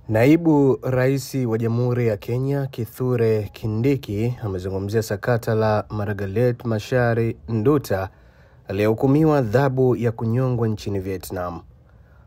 Naibu Rais wa Jamhuri ya Kenya Kithure Kindiki amezungumzia sakata la Margaret Macharia Nduta aliyehukumiwa adhabu ya kunyongwa nchini Vietnam.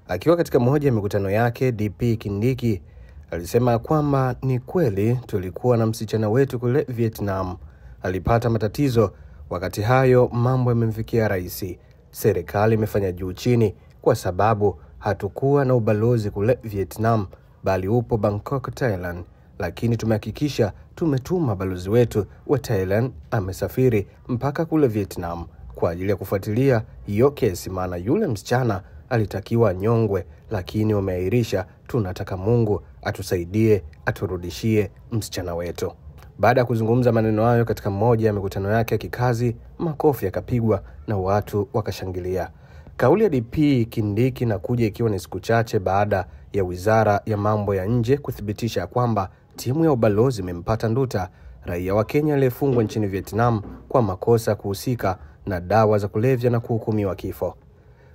Akiwa katika moja ya mikutano yake, DP Kindiki alisema kwamba ni kweli tulikuwa na msichana wetu kule Vietnam. Alipata matatizo, wakati hayo mambo yamemfikia rais. Serikali imefanya juu chini kwa sababu hatukuwa na ubalozi kule Vietnam, bali upo Bangkok, Thailand, lakini tumehakikisha tumetuma balozi wetu wa Thailand amesafiri mpaka kule Vietnam kwa ajili ya kufuatilia hiyo kesi, maana yule msichana alitakiwa nyongwe, lakini wameahirisha. Tunataka Mungu atusaidie, aturudishie msichana wetu. Baada ya kuzungumza maneno hayo katika moja ya mikutano yake ya kikazi, makofi yakapigwa na watu wakashangilia. Kauli ya DP Kindiki inakuja ikiwa ni siku chache baada ya Wizara ya Mambo ya Nje kuthibitisha kwamba timu ya ubalozi imempata Nduta, raia wa Kenya aliyefungwa nchini Vietnam kwa makosa kuhusika na dawa za kulevya na kuhukumiwa kifo.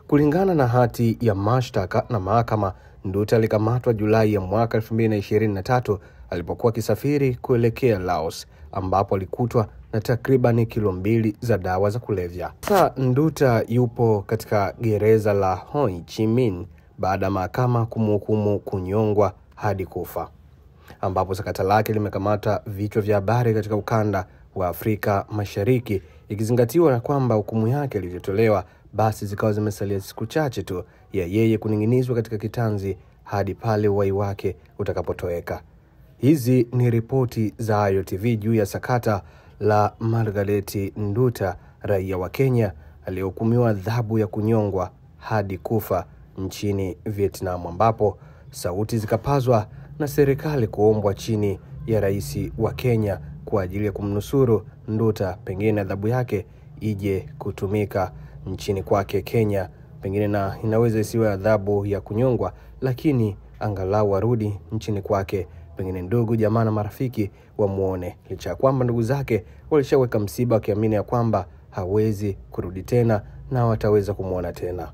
Kulingana na hati ya mashtaka na mahakama, Nduta alikamatwa Julai ya mwaka 2023 alipokuwa kisafiri kuelekea Laos, ambapo alikutwa na takriban kilo 2 za dawa za kulevya. Sasa Nduta yupo katika gereza la Ho Chi Minh baada ya mahakama kumhukumu kunyongwa hadi kufa, ambapo sakata lake limekamata vichwa vya habari katika ukanda wa Afrika Mashariki, ikizingatiwa na kwamba hukumu yake ilivyotolewa basi zikawa zimesalia siku chache tu ya yeye kuning'inizwa katika kitanzi hadi pale uhai wake utakapotoweka. Hizi ni ripoti za Ayo TV juu ya sakata la Margaret Nduta, raia wa Kenya aliyehukumiwa adhabu ya kunyongwa hadi kufa nchini Vietnam, ambapo sauti zikapazwa na serikali kuombwa chini ya rais wa Kenya kwa ajili ya kumnusuru Nduta, pengine adhabu yake ije kutumika nchini kwake Kenya, pengine na inaweza isiwe adhabu ya kunyongwa, lakini angalau arudi nchini kwake, pengine ndugu jamaa na marafiki wamuone, licha kwamba ndugu zake walishaweka msiba wakiamini ya kwamba hawezi kurudi tena na wataweza kumuona tena.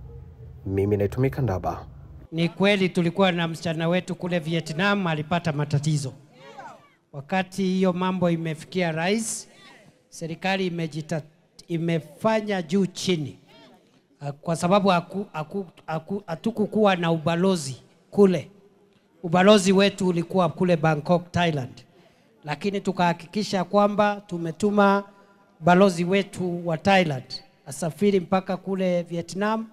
Mimi naitumika Ndaba. Ni kweli tulikuwa na msichana wetu kule Vietnam, alipata matatizo. Wakati hiyo mambo imefikia rais, serikali imefanya juu chini, kwa sababu hatukukuwa na ubalozi kule. Ubalozi wetu ulikuwa kule Bangkok, Thailand, lakini tukahakikisha kwamba tumetuma balozi wetu wa Thailand asafiri mpaka kule Vietnam,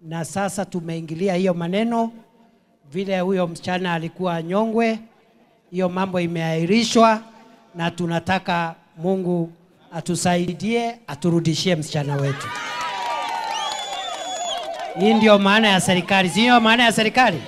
na sasa tumeingilia hiyo maneno. Vile huyo msichana alikuwa nyongwe, hiyo mambo imeahirishwa, na tunataka Mungu atusaidie, aturudishie msichana wetu. Hii ndio maana ya serikali, sio maana ya serikali.